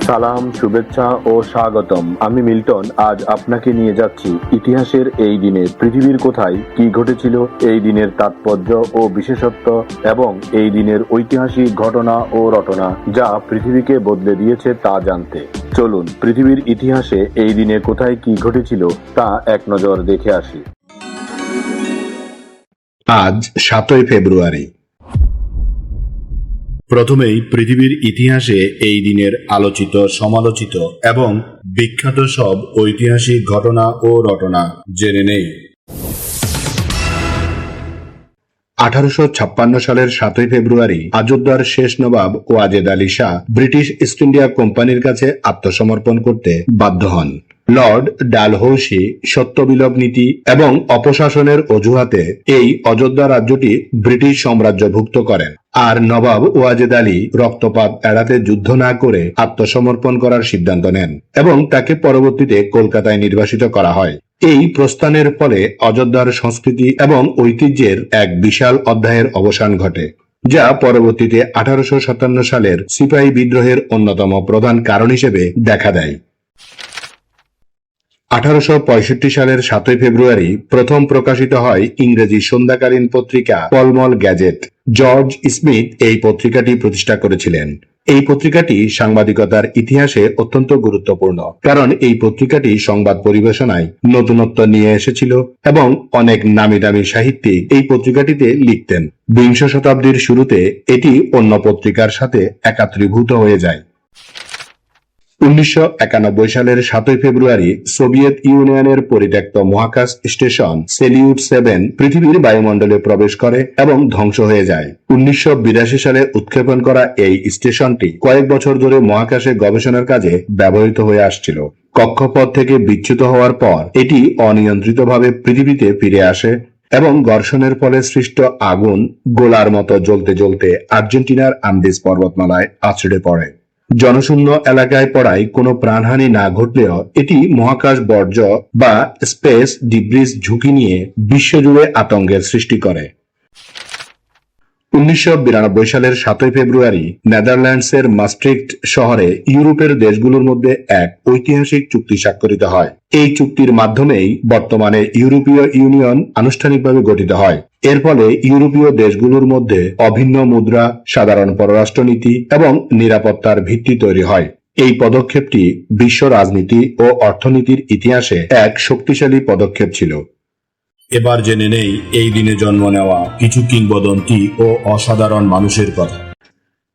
সালাম, শুভেচ্ছা ও স্বাগতম। আমি মিল্টন। আজ আপনাকে নিয়ে যাচ্ছি ইতিহাসের এই দিনে পৃথিবীর কোথায় কি ঘটেছিল, এই দিনের তাৎপর্য ও বিশেষত্ব এবং এই দিনের ঐতিহাসিক ঘটনা ও রটনা যা পৃথিবীকে বদলে দিয়েছে তা জানতে। চলুন পৃথিবীর ইতিহাসে এই দিনে কোথায় কি ঘটেছিল তা এক নজর দেখে আসি। আজ 7ই ফেব্রুয়ারি। প্রথমেই পৃথিবীর ইতিহাসে এই দিনের আলোচিত, সমালোচিত এবং বিখ্যাত সব ঐতিহাসিক ঘটনা ও রটনা জেনে নেই। 1856 সালের 7ই ফেব্রুয়ারি অযোধ্যার শেষ নবাব Wajed Ali Shah British East India কোম্পানির কাছে আত্মসমর্পণ করতে বাধ্য হন। লর্ড ডালহৌসি সত্যবিলোপ নীতি এবং অপশাসনের অজুহাতে এই অযোধ্যা রাজ্যটি ব্রিটিশ সাম্রাজ্যভুক্ত করেন, আর নবাব ওয়াজেদ আলী রক্তপাত এড়াতে যুদ্ধ না করে আত্মসমর্পণ করার সিদ্ধান্ত নেন এবং তাকে পরবর্তীতে কলকাতায় নির্বাসিত করা হয়। এই প্রস্থানের ফলে অযোধ্যার সংস্কৃতি এবং ঐতিহ্যের এক বিশাল অধ্যায়ের অবসান ঘটে, যা পরবর্তীতে 1857 সালের সিপাহী বিদ্রোহের অন্যতম প্রধান কারণ হিসেবে দেখা দেয়। 1865 সালের 7ই ফেব্রুয়ারি প্রথম প্রকাশিত হয় ইংরেজি সন্ধ্যাকালীন পত্রিকা পলমল গ্যাজেট। জর্জ স্মিথ এই পত্রিকাটি প্রতিষ্ঠা করেছিলেন। এই পত্রিকাটি সাংবাদিকতার ইতিহাসে অত্যন্ত গুরুত্বপূর্ণ, কারণ এই পত্রিকাটি সংবাদ পরিবেশনায় নতুনত্ব নিয়ে এসেছিল এবং অনেক নামি দামি সাহিত্যিক এই পত্রিকাটিতে লিখতেন। বিংশ শতাব্দীর শুরুতে এটি অন্য পত্রিকার সাথে একাত্রীভূত হয়ে যায়। 1991 সালের 7ই ফেব্রুয়ারি সোভিয়েত ইউনিয়নের পরিত্যক্ত মহাকাশ স্টেশন সেলিউট 7 পৃথিবীর বায়ুমণ্ডলে প্রবেশ করে এবং ধ্বংস হয়ে যায়। 1982 সালে উৎক্ষেপণ করা এই স্টেশনটি কয়েক বছর ধরে মহাকাশে গবেষণার কাজে ব্যবহৃত হয়ে আসছিল। কক্ষপথ থেকে বিচ্যুত হওয়ার পর এটি অনিয়ন্ত্রিতভাবে পৃথিবীতে ফিরে আসে এবং ঘর্ষণের ফলে সৃষ্ট আগুন গোলার মতো জ্বলতে জ্বলতে আর্জেন্টিনার আন্দিজ পর্বতমালায় আছড়ে পড়ে। জনশূন্য এলাকায় পড়ায় কোনো প্রাণহানি না ঘটলেও এটি মহাকাশ বর্জ্য বা স্পেস ডিব্রিজ ঝুঁকি নিয়ে বিশ্বজুড়ে আতঙ্কের সৃষ্টি করে। 1992 সালের 7ই ফেব্রুয়ারি নেদারল্যান্ডসের মাস্ট্রিক্ট শহরে ইউরোপের দেশগুলোর মধ্যে এক ঐতিহাসিক চুক্তি স্বাক্ষরিত হয়। এই চুক্তির মাধ্যমেই বর্তমানে ইউরোপীয় ইউনিয়ন আনুষ্ঠানিকভাবে গঠিত হয়। এর ফলে ইউরোপীয় দেশগুলোর মধ্যে অভিন্ন মুদ্রা, সাধারণ পররাষ্ট্রনীতি এবং নিরাপত্তার ভিত্তি তৈরি হয়। এই পদক্ষেপটি বিশ্ব রাজনীতি ও অর্থনীতির ইতিহাসে এক শক্তিশালী পদক্ষেপ ছিল। এবার জেনে নেই এই দিনে জন্ম নেওয়া কিছু কিংবদন্তি ও অসাধারণ মানুষের কথা।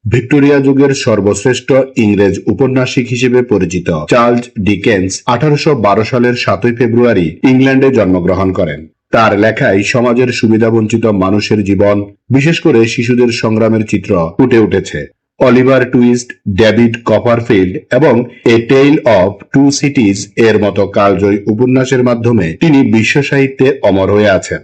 ভিক্টোরিয়া যুগের সর্বশ্রেষ্ঠ ইংরেজ উপন্যাসিক হিসেবে পরিচিত চার্লস ডিকেন্স 1812 সালের 7ই ফেব্রুয়ারি ইংল্যান্ডে জন্মগ্রহণ করেন। তার লেখায় সমাজের সুবিধাবঞ্চিত মানুষের জীবন, বিশেষ করে শিশুদের সংগ্রামের চিত্র ফুটে উঠেছে। অলিভার টুইস্ট, ডেভিড কপারফিল্ড এবং এ টেইল অফ টু সিটিজ এর মতো কালজয়ী উপন্যাসের মাধ্যমে তিনি বিশ্ব সাহিত্যে অমর হয়ে আছেন।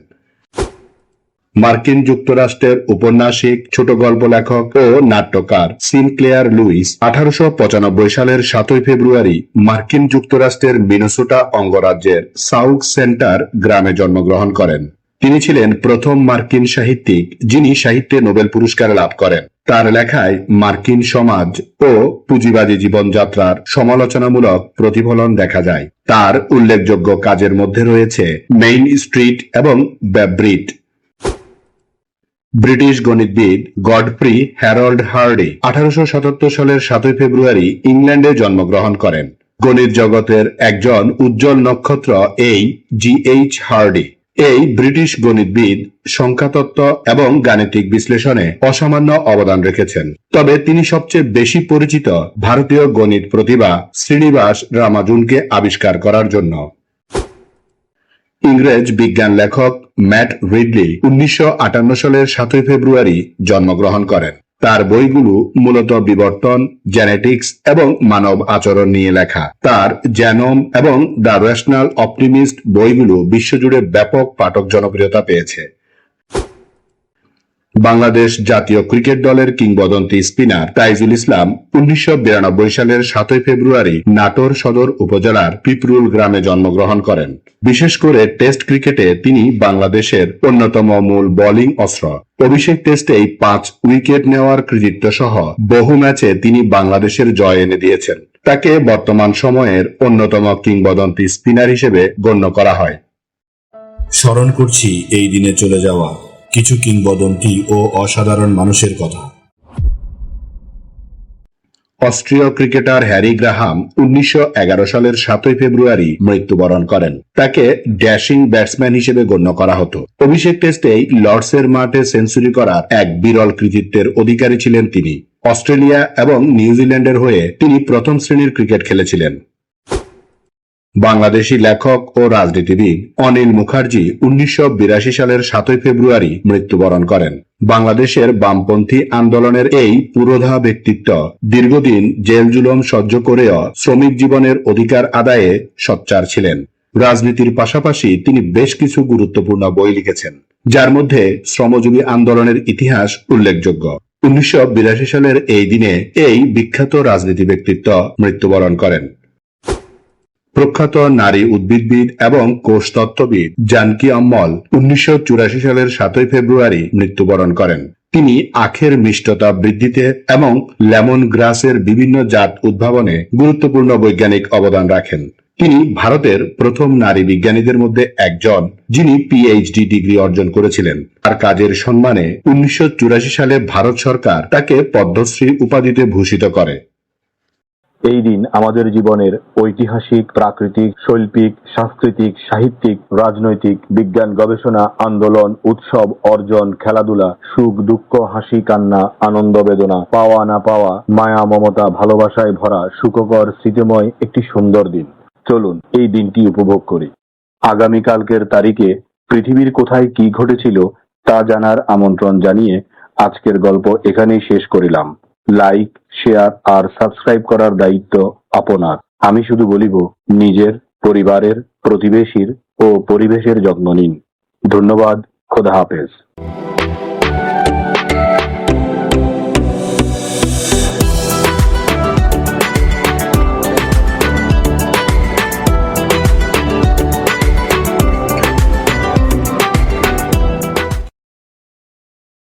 মার্কিন যুক্তরাষ্ট্রের উপন্যাসিক, ছোট গল্প লেখক ও নাট্যকার সিনক্লেয়ার লুইস 1895 সালের 7ই ফেব্রুয়ারি মার্কিন যুক্তরাষ্ট্রের মিনেসোটা অঙ্গরাজ্যের সাউথ সেন্টার গ্রামে জন্মগ্রহণ করেন। তিনি ছিলেন প্রথম মার্কিন সাহিত্যিক যিনি সাহিত্যে নোবেল পুরস্কার লাভ করেন। তার লেখায় মার্কিন সমাজ ও পুঁজিবাদী জীবনযাত্রার সমালোচনামূলক প্রতিফলন দেখা যায়। তার উল্লেখযোগ্য কাজের মধ্যে রয়েছে মেইন স্ট্রিট এবং ব্যাব্রিট। ব্রিটিশ গণিতবিদ গডফ্রি হ্যারল্ড হার্ডি 1877 সালের 7ই ফেব্রুয়ারি ইংল্যান্ডে জন্মগ্রহণ করেন। গণিত জগতের একজন উজ্জ্বল নক্ষত্র এই GH হার্ডি। এই ব্রিটিশ গণিতবিদ সংখ্যাতত্ত্ব এবং গাণিতিক বিশ্লেষণে অসামান্য অবদান রেখেছেন। তবে তিনি সবচেয়ে বেশি পরিচিত ভারতীয় গণিত প্রতিভা শ্রীনিবাস রামানুজনকে আবিষ্কার করার জন্য। ইংরেজ বিজ্ঞান লেখক ম্যাট রিডলি 1958 সালের 7ই ফেব্রুয়ারি জন্মগ্রহণ করেন। তার বইগুলো মূলত বিবর্তন, জেনেটিক্স এবং মানব আচরণ নিয়ে লেখা। তার জেনোম এবং দ্য রেশনাল অপটিমিস্ট বইগুলো বিশ্বজুড়ে ব্যাপক পাঠক জনপ্রিয়তা পেয়েছে। বাংলাদেশ জাতীয় ক্রিকেট দলের কিংবদন্তি স্পিনার তাইজুল ইসলাম 1992 সালের 7ই ফেব্রুয়ারি নাটোর সদর উপজেলার পিপরুল গ্রামে জন্মগ্রহণ করেন। বিশেষ করে টেস্ট ক্রিকেটে তিনি বাংলাদেশের অন্যতম মূল বোলিং অস্ত্র। অভিষেক টেস্টেই 5 উইকেট নেওয়ার কৃতিত্ব সহ বহু ম্যাচে তিনি বাংলাদেশের জয় এনে দিয়েছেন। তাকে বর্তমান সময়ের অন্যতম কিংবদন্তি স্পিনার হিসেবে গণ্য করা হয়। স্মরণ করছি এই দিনে চলে যাওয়া কিছু কিংবদন্তি ও অসাধারণ মানুষের কথা। অস্ট্রীয় ক্রিকেটার হ্যারি গ্রাহাম 1911 সালের 7 ফেব্রুয়ারি মৃত্যুবরণ করেন। তাকে ড্যাশিং ব্যাটসম্যান হিসেবে গণ্য করা হতো। অভিষেক টেস্টেই লর্ডসের মাঠে সেঞ্চুরি করার এক বিরল কৃতিত্বের অধিকারী ছিলেন তিনি। অস্ট্রেলিয়া এবং নিউজিল্যান্ডের হয়ে তিনি প্রথম শ্রেণীর ক্রিকেট খেলেছিলেন। বাংলাদেশী লেখক ও রাজনীতিবিদ অনিল মুখার্জি 1982 সালের 7 ফেব্রুয়ারি মৃত্যুবরণ করেন। বাংলাদেশের বামপন্থী আন্দোলনের এই পুরোধা ব্যক্তিত্ব দীর্ঘদিন জেল জুলম সহ্য করেও শ্রমিক জীবনের অধিকার আদায়ে সোচ্চার ছিলেন। রাজনীতির পাশাপাশি তিনি বেশ কিছু গুরুত্বপূর্ণ বই লিখেছেন, যার মধ্যে শ্রমজীবী আন্দোলনের ইতিহাস উল্লেখযোগ্য। 1982 সালের এই দিনে এই বিখ্যাত রাজনীতি ব্যক্তিত্ব মৃত্যুবরণ করেন। প্রখ্যাত নারী উদ্ভিদবিদ এবং কোষতত্ত্ববিদ জানকী আম্মল 1984 সালের 7 ফেব্রুয়ারি মৃত্যুবরণ করেন। তিনি আখের মিষ্টতা বৃদ্ধিতে এবং লেমন গ্রাসের বিভিন্ন জাত উদ্ভাবনে গুরুত্বপূর্ণ বৈজ্ঞানিক অবদান রাখেন। তিনি ভারতের প্রথম নারী বিজ্ঞানীদের মধ্যে একজন যিনি পিএইচডি ডিগ্রি অর্জন করেছিলেন। তার কাজের সম্মানে 1984 সালে ভারত সরকার তাকে পদ্মশ্রী উপাধিতে ভূষিত করে। এই দিন আমাদের জীবনের ঐতিহাসিক, প্রাকৃতিক, শৈল্পিক, সাংস্কৃতিক, সাহিত্যিক, রাজনৈতিক, বিজ্ঞান, গবেষণা, আন্দোলন, উৎসব, অর্জন, খেলাধুলা, সুখ দুঃখ, হাসি কান্না, আনন্দ বেদনা, পাওয়া না পাওয়া, মায়া মমতা, ভালোবাসায় ভরা সুখকর স্মৃতিময় একটি সুন্দর দিন। চলুন এই দিনটি উপভোগ করি। আগামীকালকের তারিখে পৃথিবীর কোথায় কি ঘটেছিল তা জানার আমন্ত্রণ জানিয়ে আজকের গল্প এখানেই শেষ করিলাম। লাইক, শেয়ার আর সাবস্ক্রাইব করার দায়িত্ব আপনার। আমি শুধু বলিব, নিজের, পরিবারের, প্রতিবেশীর ও পরিবেশের যত্ন নিন। ধন্যবাদ। খোদা হাফেজ।